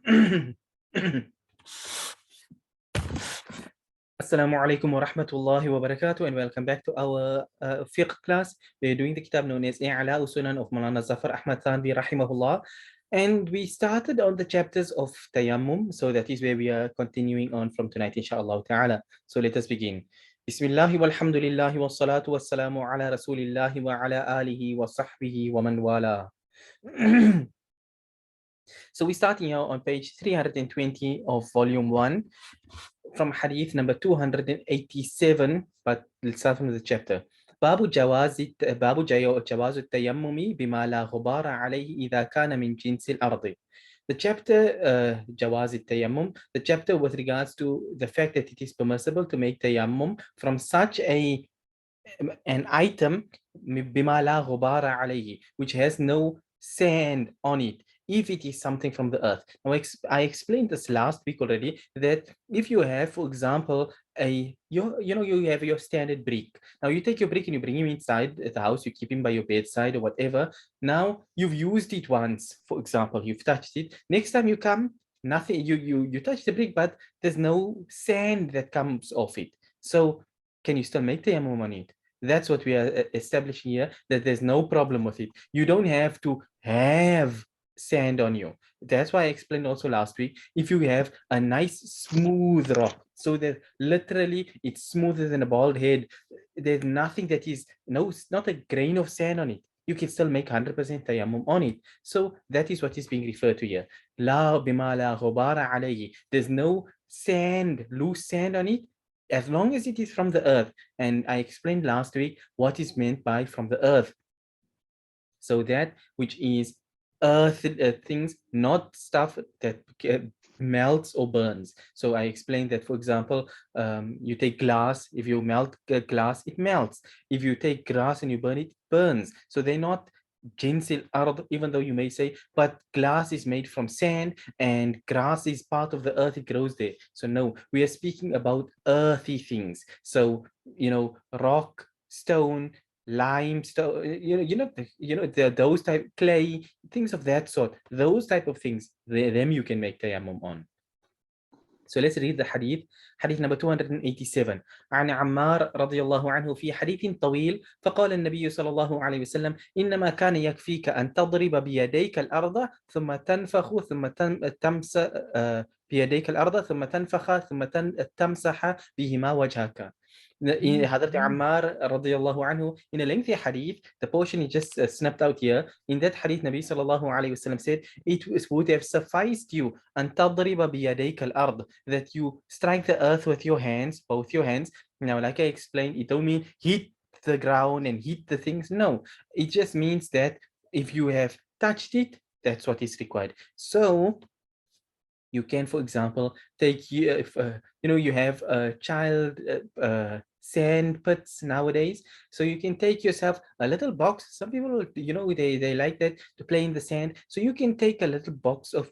Assalamu alaikum wa rahmatullahi wa barakatuh, and welcome back to our fiqh class. We're doing the kitab known as I'ala Sunan of Maulana Zafar Ahmad Thanvi rahimahullah. And we started on the chapters of Tayammum, so that is where we are continuing on from tonight, inshallah ta'ala. So let us begin. Bismillahi walhamdulillahi wa salatu wa salamu ala rasulillahi wa ala alihi wa sahbihi wa man wala. So we're starting here on page 320 of volume 1 from hadith number 287, but let's start from the chapter. باب جواز التيمم بما لا غبار عليه إذا كان من جنس الأرض. The chapter جواز التيمم, the chapter with regards to the fact that it is permissible to make tayammum from such an item بما لا غبار عليه, which has no sand on it, if it is something from the earth. Now, I explained this last week already, that if you have, for example, you have your standard brick. Now you take your brick and you bring him inside the house, you keep him by your bedside or whatever. Now you've used it once, for example, you've touched it. Next time you come, nothing, you touch the brick, but there's no sand that comes off it. So can you still make tayammum on it? That's what we are establishing here, that there's no problem with it. You don't have to have sand on you. That's why I explained also last week, if you have a nice smooth rock, so that literally it's smoother than a bald head, there's nothing that is, not a grain of sand on it, you can still make 100% tayammum on it. So that is what is being referred to here. La bima la ghubara alayhi. There's no sand, loose sand on it, as long as it is from the earth. And I explained last week what is meant by from the earth. So that which is earth things, not stuff that melts or burns. So I explained that, for example, you take glass, if you melt glass, it melts. If you take grass and you burn it, burns. So they're not jinsil ard, even though you may say, but glass is made from sand and grass is part of the earth, it grows there. So no, we are speaking about earthy things. So, rock, stone, limestone, those type, clay, things of that sort, those type of things, them you can make tayammum on. So let's read the hadith. Hadith number 287. عن عمار رضي الله عنه في حديث طويل فقال النبي صلى الله عليه وسلم إنما كان يكفيك أن تضرب بيديك الأرض ثم تنفخ ثم تمسح بيديك الأرض ثم تنفخ ثم تمسح بهما وجهك. Hadrat Ammar radiallahu anhu, in a lengthy hadith, the portion he just snapped out here, in that hadith, Nabi sallallahu alayhi wasallam said, it would have sufficed you أن تضرب بيديك الأرض, that you strike the earth with your hands, both your hands. Now, like I explained, it don't mean hit the ground and hit the things. No, it just means that if you have touched it, that's what is required. So you can, for example, take, if you have a child sand pits nowadays, so you can take yourself a little box. Some people, they like that to play in the sand. So you can take a little box of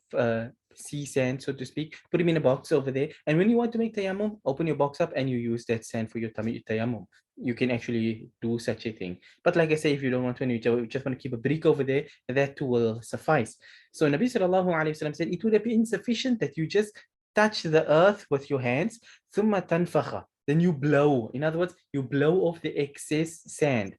sea sand, so to speak, put him in a box over there, and when you want to make tayammum, open your box up and you use that sand for your tayammum. You can actually do such a thing. But like I say, if you don't want to, and you just want to keep a brick over there, that too will suffice. So Nabi sallallahu alayhi wasallam said, it would have been insufficient that you just touch the earth with your hands, ثم تنفخ, then you blow. In other words, you blow off the excess sand.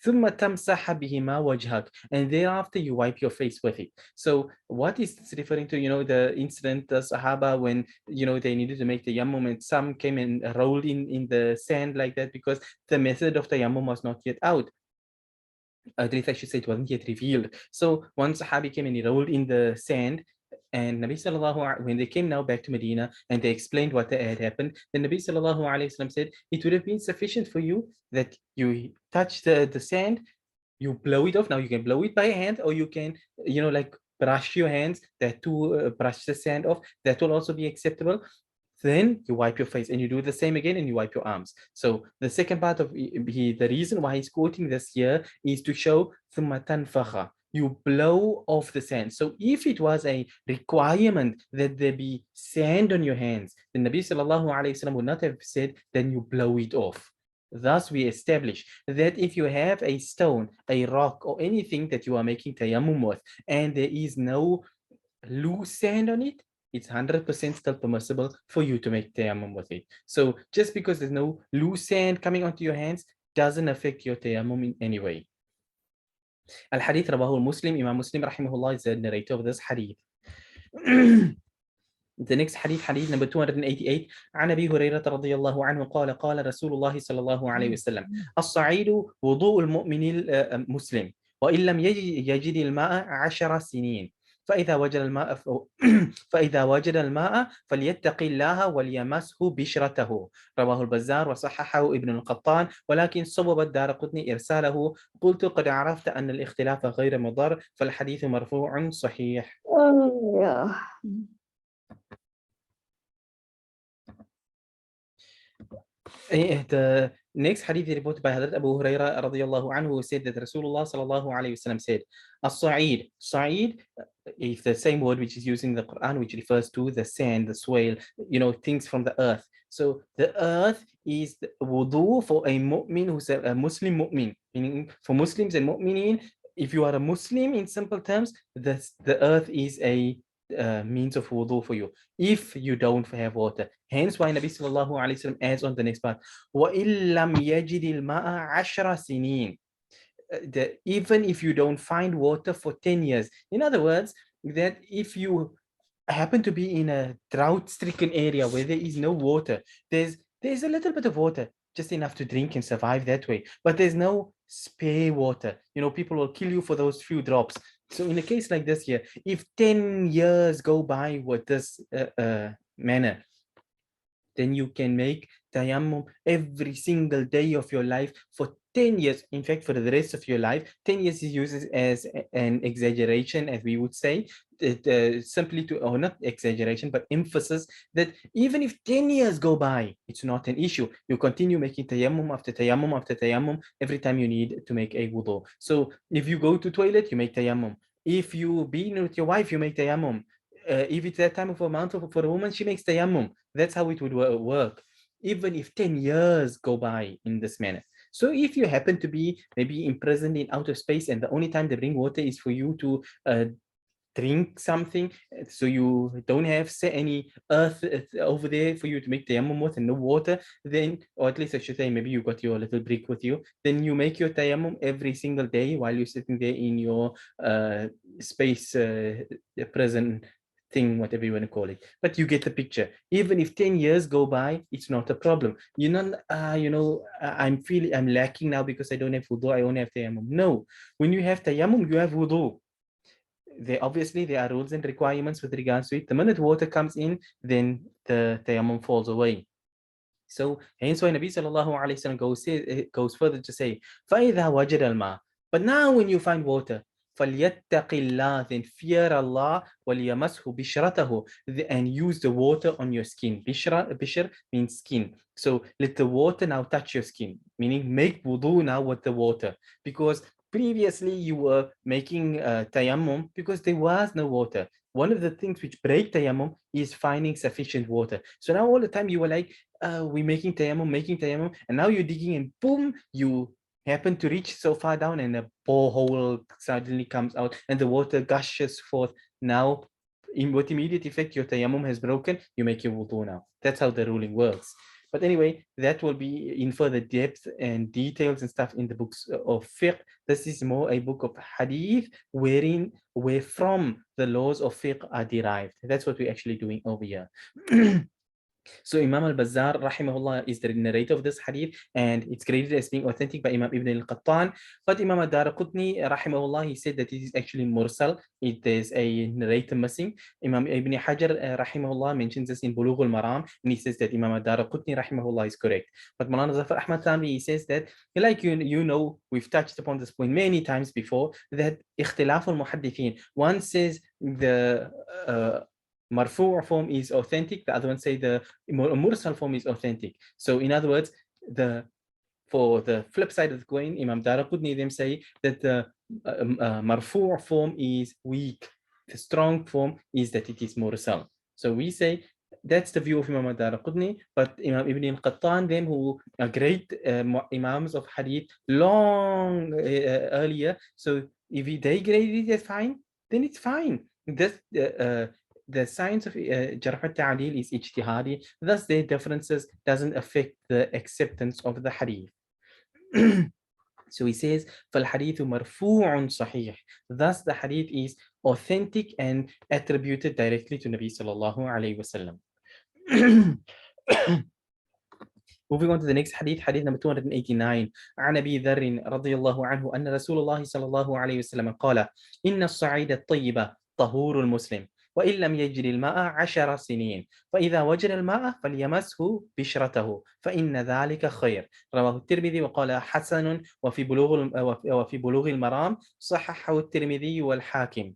ثم تمسح بهما وجهك, and thereafter you wipe your face with it. So what is this referring to? The incident, the Sahaba, when they needed to make the tayammum and some came and rolled in the sand like that, because the method of tayammum was not yet out. At least I should say it wasn't yet revealed. So one Sahabi came and he rolled in the sand, and Nabi sallallahu alaihi, when they came now back to Medina and they explained what had happened, then Nabi sallallahu alaihi wasallam said, it would have been sufficient for you that you touch the sand, you blow it off. Now you can blow it by hand, or you can, like brush your hands, that to brush the sand off, that will also be acceptable. Then you wipe your face and you do the same again and you wipe your arms. So the second part of the reason why he's quoting this here is to show ثم تنفخ, you blow off the sand. So if it was a requirement that there be sand on your hands, then Nabi sallallahu alayhi wasallam would not have said, then you blow it off. Thus we establish that if you have a stone, a rock, or anything that you are making tayammum with, and there is no loose sand on it, it's 100% still permissible for you to make tayammum with it. So just because there's no loose sand coming onto your hands doesn't affect your tayammum in any way. Al-Hadith Rawahu Muslim, Imam Muslim rahimahullah is the narrator of this hadith. The next hadith, hadith number 288, عن أبي هريرة رضي الله عنه قال قال رسول الله صلى الله عليه وسلم الصعيد وضوء المؤمن المسلم وإن لم يجد الماء 10 سنين فإذا وجد الماء فإذا وجد الماء فليتق الله وليمسه بشرته. رواه البزار وصححه ابن القطان ولكن صوب الدارقطني إرساله. قلت قد عرفت أن الاختلاف غير مضر فالحديث مرفوع صحيح. The next hadith reported by Hadrat Abu Huraira radiyallahu anhu said that Rasulullah sallallahu alayhi wasallam said, As-Sa'id, Sa'id is the same word which is used in the Quran, which refers to the sand, the soil, things from the earth. So the earth is the wudu for a mu'min who's a Muslim mu'min, meaning for Muslims and mu'minin, if you are a Muslim in simple terms, the earth is a means of wudu for you if you don't have water. Hence why Nabi sallallahu alayhi wasallam adds on the next part, وَإِن لَمْ يَجِدِ الْمَاءَ 10 سِنِينَ. Even if you don't find water for 10 years. In other words, that if you happen to be in a drought-stricken area where there is no water, there's a little bit of water, just enough to drink and survive that way, but there's no spare water. People will kill you for those few drops. So in a case like this here, if 10 years go by with this manner, then you can make tayammum every single day of your life for 10 years. In fact, for the rest of your life. 10 years is used as an exaggeration, as we would say, simply to, or not exaggeration, but emphasis that even if 10 years go by, it's not an issue. You continue making tayammum after tayammum after tayammum every time you need to make a wudu. So if you go to toilet, you make tayammum. If you be with your wife, you make tayammum. If it's that time of a month for a woman, she makes tayammum. That's how it would work, even if 10 years go by in this manner. So if you happen to be maybe imprisoned in outer space and the only time they bring water is for you to drink something, so you don't have any earth over there for you to make tayammum with and no water, then, or at least I should say, maybe you got your little brick with you, then you make your tayammum every single day while you're sitting there in your space prison thing, whatever you want to call it. But you get the picture. Even if 10 years go by, it's not a problem. You're not, I'm lacking now because I don't have wudu, I only have tayammum. No, when you have tayammum, you have wudu. There are rules and requirements with regards to it. The minute water comes in, then the tayammum falls away. So hence why Nabi sallallahu alayhi wasallam goes further to say, فَإِذَا وَجَدَ الْمَاء. But now when you find water, فَلْيَتَّقِ اللَّهِ, then fear Allah, وَلْيَمَسْهُ بِشْرَتَهُ, and use the water on your skin. Bishr means skin. So let the water now touch your skin, meaning make wudu now with the water. Because previously you were making tayammum because there was no water. One of the things which break tayammum is finding sufficient water. So now all the time you were like, we're making tayammum, and now you're digging and boom, you happen to reach so far down and a borehole suddenly comes out and the water gushes forth. Now, with immediate effect, your tayammum has broken, you make your wudu now. That's how the ruling works. But anyway, that will be in further depth and details and stuff in the books of fiqh. This is more a book of hadith where from the laws of fiqh are derived. That's what we're actually doing over here. So Imam al-Bazzar rahimahullah is the narrator of this hadith, and it's graded as being authentic by Imam Ibn al-Qattan. But Imam al-Darqutni rahimahullah, he said that it is actually mursal. It is a narrator missing. Imam Ibn Hajar rahimahullah mentions this in Bulugh al-Maram, and he says that Imam al-Darqutni rahimahullah is correct. But Maulana Zafar Ahmad Thanvi, he says that, like we've touched upon this point many times before, that ikhtilaf al-muhaddithin. One says the marfu' form is authentic, the other one say the mursal form is authentic. So in other words, for the flip side of the coin, Imam Daraqutni them say that the marfu' form is weak. The strong form is that it is mursal. So we say that's the view of Imam Daraqutni, but Imam Ibn al-Qattan, them who are great imams of hadith long earlier, so if they grade it as fine, then it's fine. This the science of Jarh al-Ta'dil is ijtihadi, thus their differences doesn't affect the acceptance of the hadith. So he says, فَالْحَدِيثُ مَرْفُوعٌ صَحِيح. Thus the hadith is authentic and attributed directly to Nabi sallallahu alayhi wasallam. Moving on to the next hadith, hadith number 289. عن أبي ذر رضي الله عنه أن رسول الله صلى الله عليه وسلم قال: إن الصعيد الطيب طهور المسلم وإن لم يجد الماء 10 سنين فإذا وجد الماء فليمسه بشرته فإن ذلك خير. رواه الترمذي وقال حسن وفي بلوغ المرام صححه الترمذي والحاكم.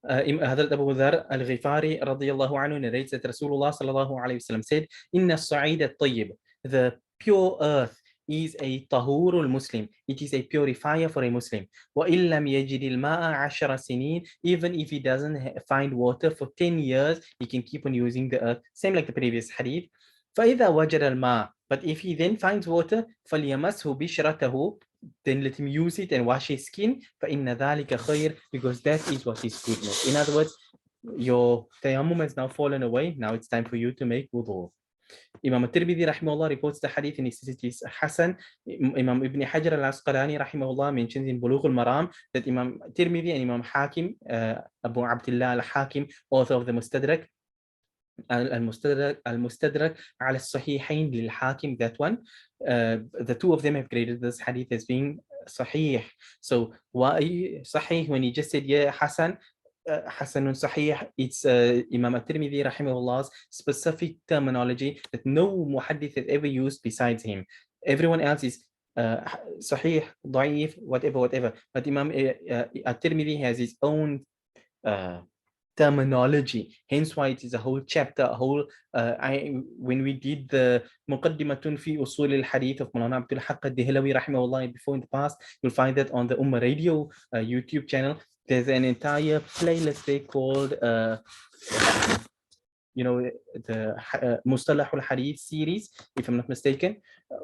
Hazrat Abu Dhar al-Ghifari radiyallahu anhu narrates that Rasulullah sallallahu alayhi wasallam said, Inna as-sa'id at-tayyib, the pure earth is a tahurul Muslim. It is a purifier for a Muslim. وَإِن لَمْ يَجِدِ الْمَاءَ 10 سِنِينَ. Even if he doesn't find water for 10 years, he can keep on using the earth. Same like the previous hadith. فَإِذَا وَجَدَ الْمَاءَ. But if he then finds water, فَلْيَمَسْهُ بِشْرَتَهُ. Then let him use it and wash his skin. فَإِنَّ ذَلِكَ خَيْرٌ. Because that is what is goodness. In other words, your tayammum has now fallen away. Now it's time for you to make wudhu. Imam al-Tirmidhi rahimahullah reports the hadith and he says it is Hasan. Imam Ibn Hajar al-Asqalani rahimahullah mentions in Bulugh al-Maram that Imam Tirmidhi and Imam Hakim, Abu Abdullah al-Hakim, author of the Mustadrak, al-Mustadrak al-Sahihain lil-Hakim, that one, the two of them have graded this hadith as being Sahih. So why Sahih when he just said, yeah, Hasan, Hasanun Sahih, it's Imam al-Tirmidhi rahimahullah's specific terminology that no muhaddith has ever used besides him. Everyone else is Sahih, Da'if, whatever. But Imam al-Tirmidhi has his own terminology. Hence why it is a whole chapter, a whole, when we did the Muqaddimatun fi Usul al-Hadith of Maulana Abdul Haq al-Dihlawi rahimahullah before in the past, you'll find that on the Ummah Radio YouTube channel. There's an entire playlist there called, the Mustalah al-Hadith series, if I'm not mistaken,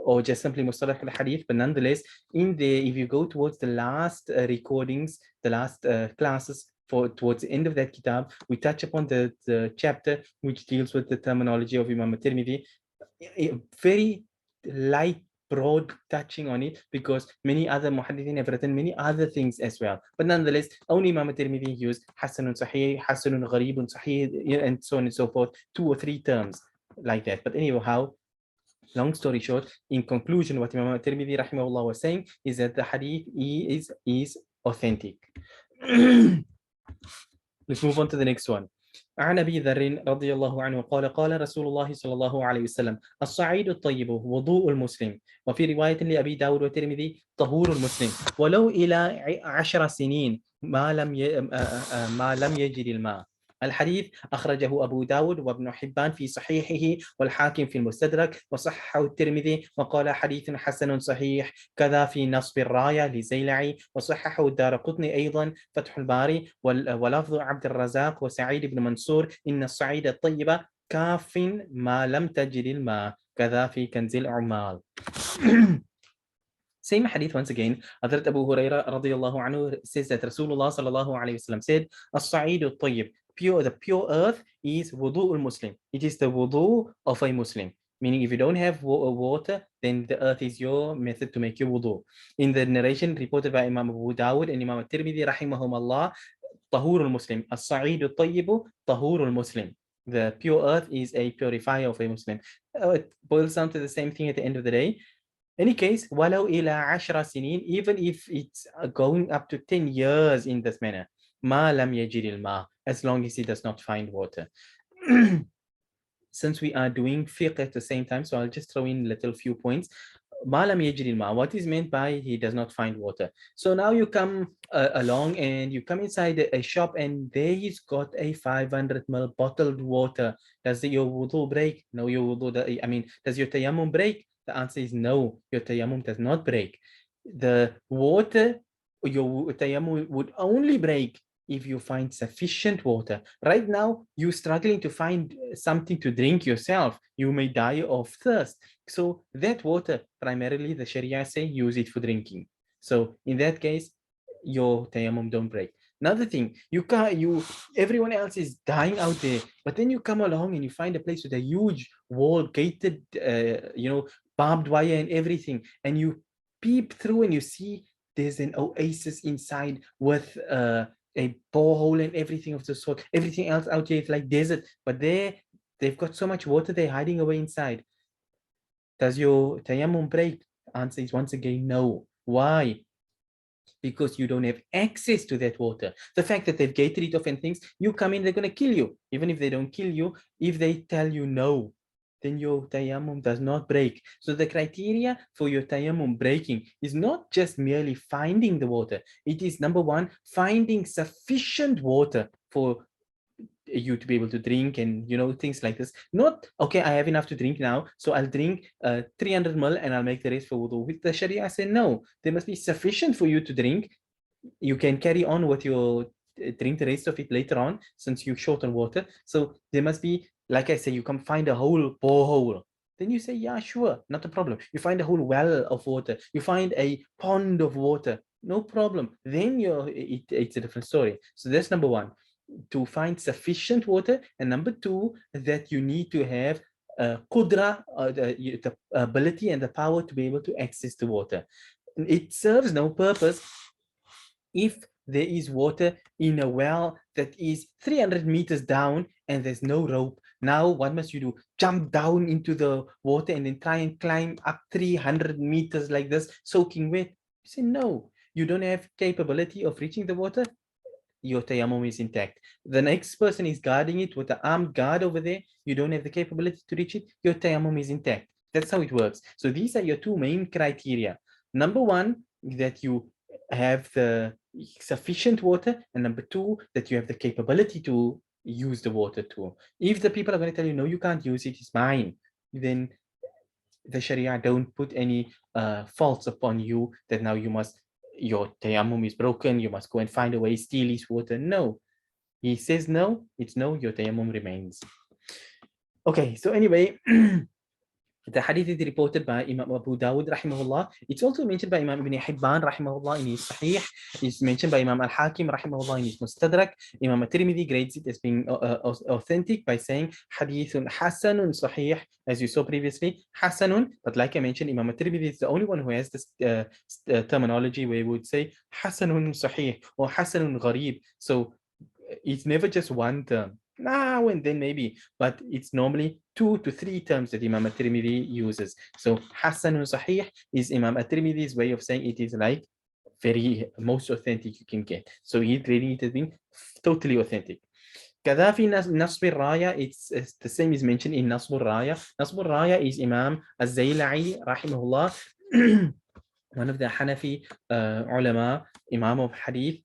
or just simply Mustalah al-Hadith. But nonetheless, in there, if you go towards the last recordings, the last classes, towards the end of that kitab, we touch upon the chapter which deals with the terminology of Imam al-Tirmidhi. Very light, broad touching on it, because many other muhaddithin have written many other things as well. But nonetheless, only Imam al-Tirmidhi used Hasanun Sahih, Hasanun Gharibun Sahih, and so on and so forth, 2 or 3 terms like that. But anyhow, long story short, in conclusion, what Imam al-Tirmidhi rahimahullah was saying is that the hadith is authentic. Let's move on to the next one. عن أبي ذر رضي الله عنه قال قال رسول الله صلى الله عليه وسلم الصعيد الطيب وضوء المسلم. وفي رواية لأبي داود والترمذي طهور المسلم ولو إلى 10 سنين ما لم يجد الماء. الحديث أخرجه أبو داود وابن حبان في صحيحه والحاكم في المستدرك وصححه الترمذي وقال حديث حسن صحيح. كذا في نصب الراية لزيلعي وصححه الدارقطني أيضا فتح الباري ولفظ عبد الرزاق وسعيد بن منصور إن الصعيد الطيبة كاف ما لم تجد الماء. كذا في كنز الأعمال. Same hadith once again. Hazrat Abu Hurairah radiyallahu anhu says that Rasulullah sallallahu alayhi wasallam said, As-Sa'id al-Tayyib, the pure earth is wudu al-Muslim. It is the wudu of a Muslim. Meaning if you don't have water, then the earth is your method to make your wudu. In the narration reported by Imam Abu Dawud and Imam al-Tirmidhi rahimahumullah, Tahur al-Muslim, As-Sa'id al-Tayyib, Tahur al-Muslim. The pure earth is a purifier of a Muslim. It boils down to the same thing at the end of the day. Any case, walau ila 10 sinin, even if it's going up to 10 years in this manner, ma lam yajid ma, as long as he does not find water. Since we are doing fiqh at the same time, so I'll just throw in little few points. Ma lam yajid ma, what is meant by he does not find water? So now you come along and you come inside a shop and there he's got a 500 ml bottled water. Does your wudu break? No, your wudu, does your tayammum break? The answer is no, your tayammum does not break. The water, your tayammum would only break if you find sufficient water. Right now, you're struggling to find something to drink yourself. You may die of thirst. So that water, primarily the Sharia say, use it for drinking. So in that case, your tayammum don't break. Another thing, everyone else is dying out there, but then you come along and you find a place with a huge wall, gated, barbed wire and everything, and you peep through and you see there's an oasis inside with a borehole and everything of the sort. Everything else out here is like desert, but they've got so much water they're hiding away inside. Does your tayammum break? The answer is once again no. Why? Because you don't have access to that water. The fact that they've gated it off and things, you come in, they're going to kill you. Even if they don't kill you, if they tell you no, then your tayammum does not break. So the criteria for your tayammum breaking is not just merely finding the water. It is, number one, finding sufficient water for you to be able to drink and things like this. Not, okay, I have enough to drink now, so I'll drink 300 ml and I'll make the rest for wudu. With the Sharia, I say no, there must be sufficient for you to drink. You can carry on with your drink the rest of it later on, since you're short on water. So there must be, like I say, you can find a whole borehole. Then you say, yeah, sure, not a problem. You find a whole well of water. You find a pond of water. No problem. Then it's a different story. So that's number one, to find sufficient water. And number two, that you need to have qudra, the ability and the power to be able to access the water. It serves no purpose if there is water in a well that is 300 meters down and there's no rope. Now, what must you do? Jump down into the water and then try and climb up 300 meters like this, soaking wet? You say, no, you don't have capability of reaching the water. Your tayammum is intact. The next person is guarding it with the armed guard over there. You don't have the capability to reach it. Your tayammum is intact. That's how it works. So these are your two main criteria. Number one, that you have the sufficient water, and number two, that you have the capability to use the water too. If the people are going to tell you, no, you can't use it, it's mine, then the Sharia don't put any faults upon you that now your tayammum is broken, you must go and find a way, steal his water. No, he says no, it's no, your tayammum remains. Okay, so anyway, the hadith is reported by Imam Abu Dawud rahimahullah. It's also mentioned by Imam Ibn Hibban rahimahullah in his Sahih. It's mentioned by Imam Al-Hakim rahimahullah in his Mustadrak. Imam At-Tirmidhi grades it as being authentic by saying hadithun hasanun sahih, as you saw previously, hasanun. But like I mentioned, Imam At-Tirmidhi is the only one who has this terminology where we would say hasanun sahih or hasanun gharib. So it's never just one term. Now and then maybe, but it's normally 2 to 3 terms that Imam At-Tirmidhi uses. So Hasanun Sahih is Imam At-Tirmidhi's way of saying it is like very most authentic you can get. So he's reading it as being totally authentic. Gaddafi Nasb al-Raya, it's the same is mentioned in Nasb al-Raya. Nasb al-Raya is Imam Az-Zayla'i rahimahullah, one of the Hanafi ulama, Imam of Hadith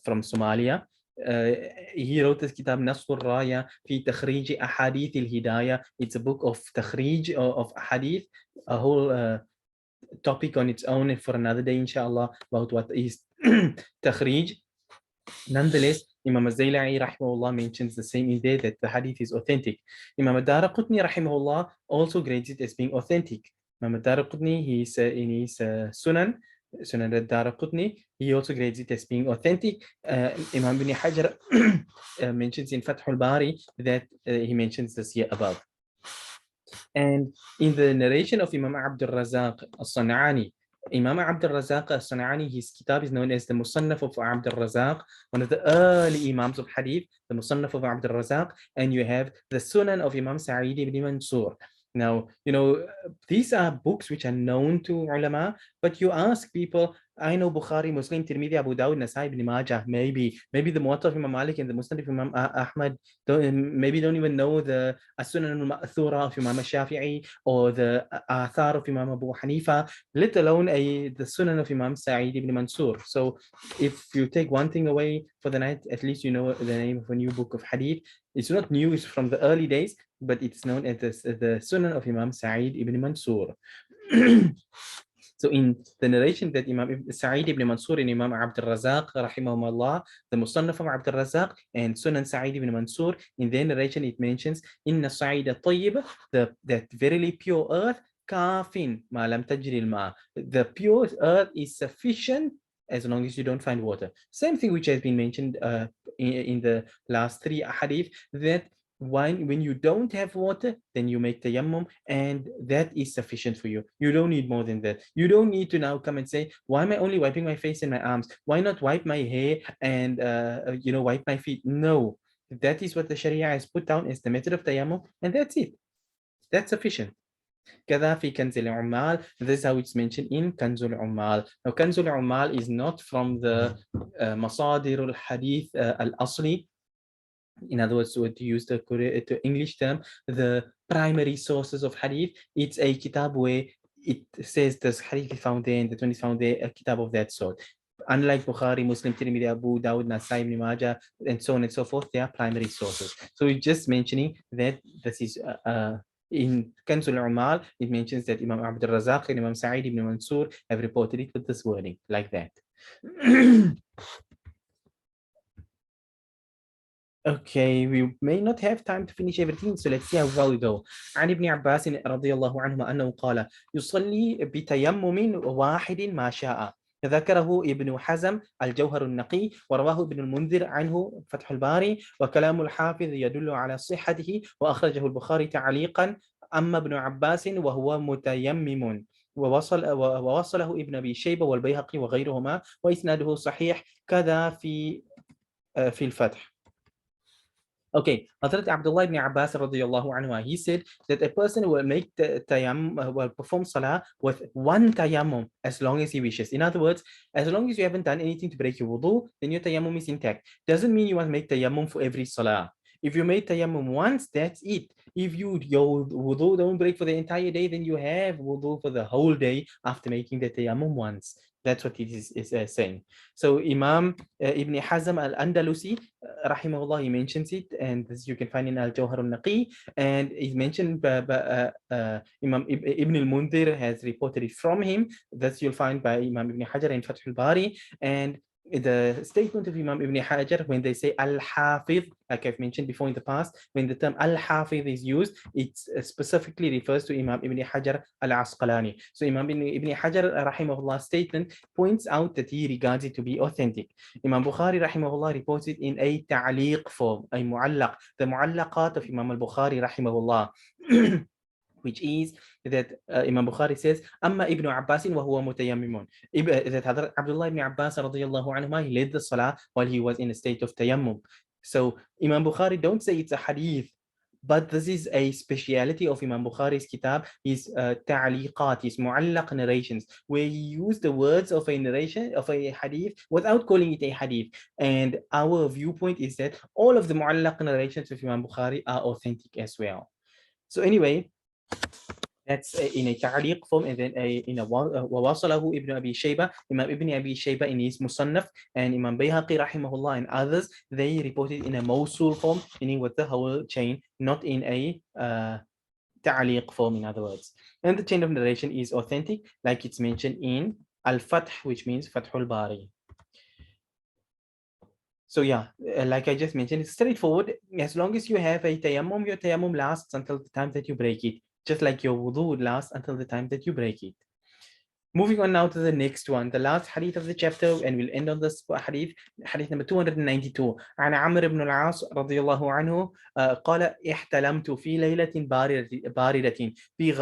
from Somalia. He wrote this kitab Nasb al-Raya fi takhrij ahadith al-hidayah. It's a book of takhrij of hadith, a whole topic on its own for another day inshallah about what is takhrij. Nonetheless, Imam Az-Zayla'i rahimahullah mentions the same in there, that the hadith is authentic. Imam Ad-Daraqutni rahimahullah also grades it as being authentic. Imam Ad-Daraqutni, he's in his Sunan Ad-Daraqutni, he also grades it as being authentic. Imam Ibn Hajar mentions in Fath al-Bari that he mentions this here above. And in the narration of Imam Abdul Razak al-San'ani, Imam Abdul Razak al-San'ani, his kitab is known as the Musannaf of Abdul Razak, one of the early Imams of Hadith, the Musannaf of Abdul Razak, and you have the Sunan of Imam Sa'id ibn Mansur. Now, these are books which are known to ulama, but you ask people, I know Bukhari, Muslim, Tirmidhi, Abu Dawud, Nasai, Ibn Majah, maybe the Muwatta of Imam Malik and the Musnad of Imam Ahmad, maybe don't even know the As-Sunan al-Ma'thura of Imam Shafi'i or the Athar of Imam Abu Hanifa, let alone the Sunan of Imam Sa'id ibn Mansur. So if you take one thing away for the night, at least you know the name of a new book of hadith. It's not new, it's from the early days, but it's known as the Sunan of Imam Sa'id ibn Mansur. So in the narration that Imam Sa'id ibn Mansur and Imam Abdul Razak rahimahumullah, the Musannaf of Abdul Razak and Sunan Sa'id ibn Mansur, in their narration it mentions Inna Sa'id al-Tayyib, that verily pure earth, kafin ma lam tajri al-ma, the pure earth is sufficient as long as you don't find water. Same thing which has been mentioned in the last 3 hadith, that when you don't have water, then you make tayammum, and that is sufficient for you. You don't need more than that. You don't need to now come and say, why am I only wiping my face and my arms? Why not wipe my hair and wipe my feet? No, that is what the Sharia has put down as the method of tayammum, and that's it. That's sufficient. كذا في كنز العمال. This is how it's mentioned in كنز العمال. Now كنز العمال is not from the مصادر الحديث الأصلي. In other words, to use the English term, the primary sources of hadith. It's a kitab where it says this hadith is found there and the 20 is found there, a kitab of that sort. Unlike Bukhari, Muslim, Tirmidhi, Abu Dawud, Nasai, Ibn Majah, and so on and so forth, they are primary sources. So we're just mentioning that this is in Kanzul Umal, it mentions that Imam Abdul Razak and Imam Sa'id ibn Mansur have reported it with this wording, like that. Okay, we may not have time to finish everything, so let's see how well we go. عن ابن عباس رضي الله عنهما أنه قال يصلي بتيمم واحد ما شاء. ذكره ابن حزم الجوهر النقي، ورواه ابن المنذر عنه فتح الباري، وكلام الحافظ يدل على صحته، وأخرجه البخاري تعليقا. أما ابن عباس وهو متيمم، ووصله ابن أبي شيبة والبيهقي وغيرهما، وإسناده صحيح كذا في الفتح. Okay, Hazrat Abdullah ibn Abbas radiallahu anhu, he said that a person will make the tayammum, will perform salah with one tayammum as long as he wishes. In other words, as long as you haven't done anything to break your wudu, then your tayammum is intact. Doesn't mean you must make tayammum for every salah. If you made tayammum once, that's it. If your wudu don't break for the entire day, then you have wudu for the whole day after making the tayammum once. That's what it is saying. So Imam Ibn Hazm al-Andalusi, rahimahullah, he mentions it, and this you can find in Al-Jawhar al-Naqi, and he's mentioned Imam Ibn al-Mundhir has reported it from him. That's you'll find by Imam Ibn Hajar in Fath al-Bari, and the statement of Imam Ibn Hajar, when they say Al-Hafiz, like I've mentioned before in the past, when the term Al-Hafiz is used, it specifically refers to Imam Ibn Hajar Al-Asqalani. So Imam Ibn Hajar rahimahullah statement points out that he regards it to be authentic. Imam Bukhari rahimahullah reports it in a ta'liq form, a mu'allaq, the mu'allaqat of Imam al-Bukhari rahimahullah. Which is that Imam Bukhari says, Amma ibn Abbasin wa huwa mutayammimun. That Abdullah ibn Abbas radiallahu anhu, he led the salah while he was in a state of tayammum. So Imam Bukhari don't say it's a hadith, but this is a speciality of Imam Bukhari's kitab, his ta'liqat, his mu'allaq narrations, where he used the words of a narration, of a hadith, without calling it a hadith. And our viewpoint is that all of the mu'allaq narrations of Imam Bukhari are authentic as well. So anyway, that's in a ta'liq form, and then in a wawasalahu Ibn Abi Shayba, Imam Ibn Abi Shayba in his Musannaf, and Imam Bayhaqi rahimahullah and others, they reported in a mawsul form, meaning with the whole chain, not in a ta'liq form, in other words. And the chain of narration is authentic, like it's mentioned in Al-Fath, which means Fathul Bari. So yeah, like I just mentioned, it's straightforward. As long as you have a tayammum, your tayammum lasts until the time that you break it, just like your wudu would last until the time that you break it. Moving on now to the next one, the last hadith of the chapter, and we'll end on this hadith, hadith number 292. عن عمرو بن العاص رضي الله عنه قال احتلمت في ليلة باردة في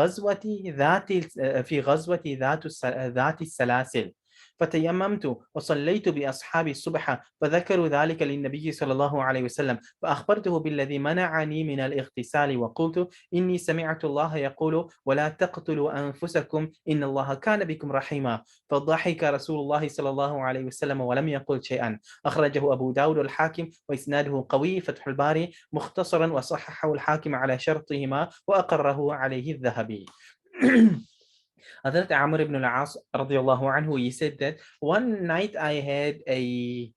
غزوة ذات السلاسل، فتيممت وصليت بأصحابي الصبح، فذكروا ذلك للنبي صلى الله عليه وسلم، فأخبرته بالذي منعني من الاغتسال، وقلت إني سمعت الله يقول ولا تقتلوا أنفسكم إن الله كان بكم رحيما، فضحك رسول الله صلى الله عليه وسلم ولم يقل شيئا. أخرجه أبو داود والحاكم وإسناده قوي، فتح الباري مختصرا، وصححه الحاكم على شرطهما وأقره عليه الذهبي. Hazrat Amr ibn al-As radiallahu anhu, he said that one night I had to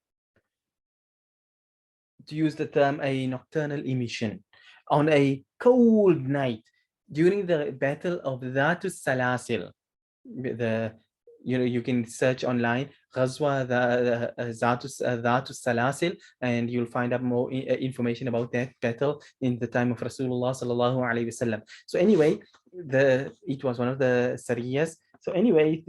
use the term, a nocturnal emission on a cold night during the battle of Dhatus Salasil. You can search online Ghazwa Dhatus Salasil, and you'll find out more information about that battle in the time of Rasulullah sallallahu alaihi wasallam. So anyway, it was one of the sariyas So anyway,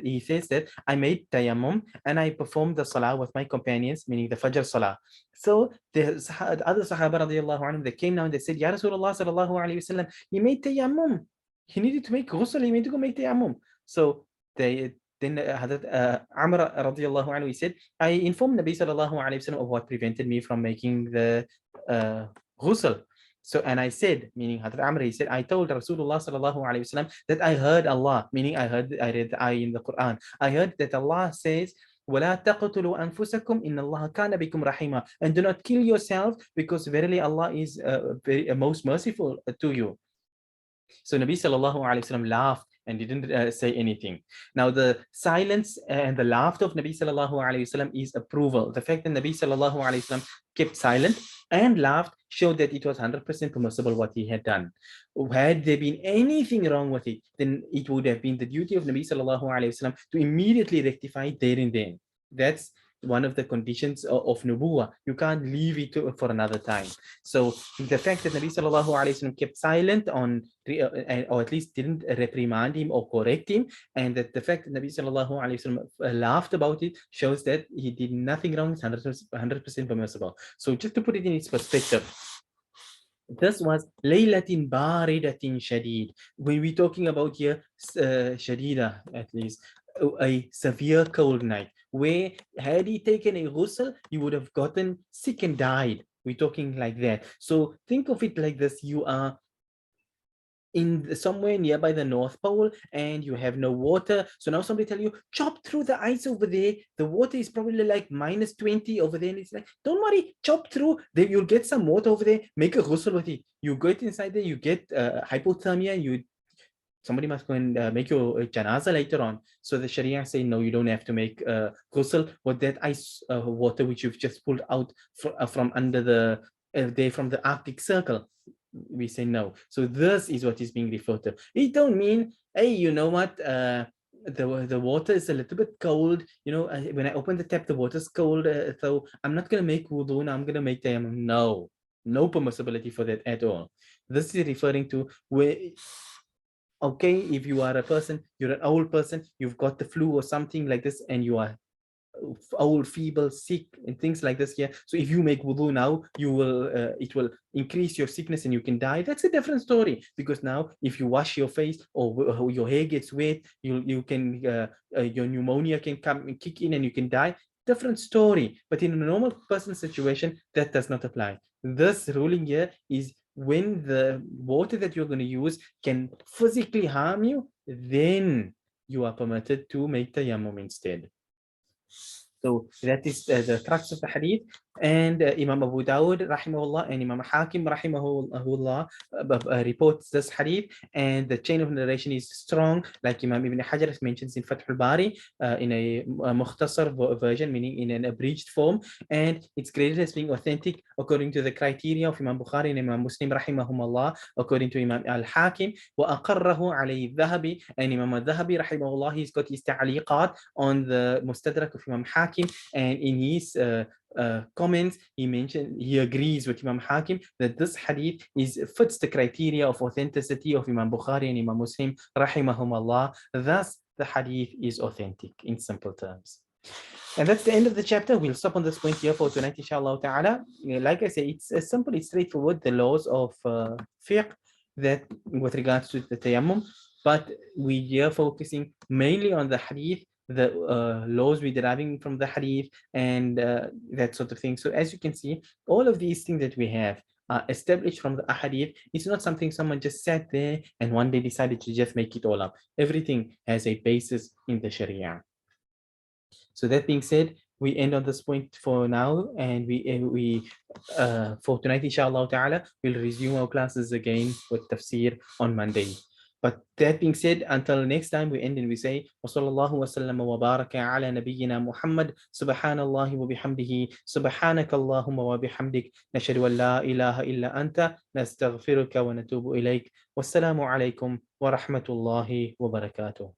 he says that I made tayammum and I performed the salah with my companions, meaning the Fajr salah. So the other Sahaba radiallahu anhum, they came now and they said, Ya Rasulullah sallallahu alayhi wasallam, he made tayammum. He needed to make ghusl, he needed to go make tayammum. So then Hazrat Amr radiallahu anhu, he said, I informed Nabi sallallahu alayhi wasallam of what prevented me from making the ghusl. So, and I said, meaning Hazrat Amr, he said, I told Rasulullah sallallahu alayhi wasallam that I heard Allah, meaning I read the ayah in the Quran. I heard that Allah says, وَلَا تَقْتُلُوا أَنفُسَكُمْ إِنَّ اللَّهَ كَانَ بِكُمْ رَحِيمًا. And do not kill yourself, because verily Allah is most merciful to you. So Nabi sallallahu alayhi wasallam laughed and didn't say anything. Now the silence and the laughter of Nabi sallallahu alayhi wasallam is approval. The fact that Nabi sallallahu alayhi wasallam kept silent and laughed showed that it was 100% permissible what he had done. Had there been anything wrong with it, then it would have been the duty of Nabi sallallahu alayhi wasallam to immediately rectify it there and then. That's one of the conditions of nubuwah. You can't leave it for another time. So the fact that Nabi sallallahu alayhi wasallam kept silent on, or at least didn't reprimand him or correct him, and that the fact that Nabi sallallahu alayhi wasallam laughed about it shows that he did nothing wrong. It's 100% permissible. So just to put it in its perspective, this was Laylatin Baridatin Shadid. When we're talking about here, Shadida, at least, a severe cold night, where had he taken a ghusl, he would have gotten sick and died. We're talking like that. So think of it like this. You are in somewhere nearby the North Pole and you have no water. So now somebody tell you, chop through the ice over there. The water is probably like -20 over there. And it's like, don't worry, chop through. Then you'll get some water over there. Make a ghusl with it. You get inside there, you get hypothermia. Somebody must go and make your janaza later on. So the Sharia say, no, you don't have to make ghusl with that ice water which you've just pulled out from under the there from the Arctic Circle. We say no. So this is what is being referred to. It don't mean, hey, you know what? The water is a little bit cold. You know, when I open the tap, the water's cold. So I'm not going to make wudu. Now I'm going to make tayammum. No, no permissibility for that at all. This is referring to where, okay, if you are a person, you're an old person, you've got the flu or something like this, and you are old, feeble, sick, and things like this here. So if you make wudu now, you will it will increase your sickness and you can die. That's a different story, because now if you wash your face or your hair gets wet, you can your pneumonia can come and kick in and you can die. Different story. But in a normal person situation, that does not apply. This ruling here is when the water that you're going to use can physically harm you, then you are permitted to make tayammum instead. So that is the crux of the hadith. And Imam Abu Dawud rahimahullah and Imam Hakim rahimahullah reports this hadith, and the chain of narration is strong, like Imam Ibn Hajar mentions in Fath al-Bari in a mukhtasar version, meaning in an abridged form, and it's graded as being authentic according to the criteria of Imam Bukhari and Imam Muslim rahimahumullah, according to Imam al-Hakim. وَأَقَرَّهُ عَلَيْهِ الذَّهَبِ, and Imam al-Dhahabi rahimahullah, he's got his ta'liqat on the Mustadrak of Imam Hakim, and in his comments, he agrees with Imam Hakim that this hadith fits the criteria of authenticity of Imam Bukhari and Imam Muslim rahimahumullah. Thus, the hadith is authentic in simple terms. And that's the end of the chapter. We'll stop on this point here for tonight, inshallah ta'ala. Like I say, it's simple, it's straightforward, the laws of fiqh that with regards to the tayammum, but we are focusing mainly on the hadith, the laws we're deriving from the hadith, and that sort of thing. So as you can see, all of these things that we have are established from the ahadith. It's not something someone just sat there and one day decided to just make it all up. Everything has a basis in the Sharia. So that being said, we end on this point for now, and we for tonight, inshallah ta'ala, we'll resume our classes again with tafsir on Monday. But that being said, until next time, we end and we say, وَصَلَّى اللَّهُ وَسَلَّمَ وَبَارَكَ عَلَى نَبِيِّنَا مُحَمَّدٍ سُبْحَانَ اللَّهِ وَبِحَمْدِهِ سُبْحَانَكَ اللَّهُمَّ وَبِحَمْدِكَ نَشْهَدُ أَن لَا إِلَهَ إِلَّا أَنْتَ نَسْتَغْفِرُكَ وَنَتُوبُ إِلَيْكَ وَالسَّلَامُ عَلَيْكُمْ وَرَحْمَةُ اللَّهِ وَبَرَكَاتُهُ.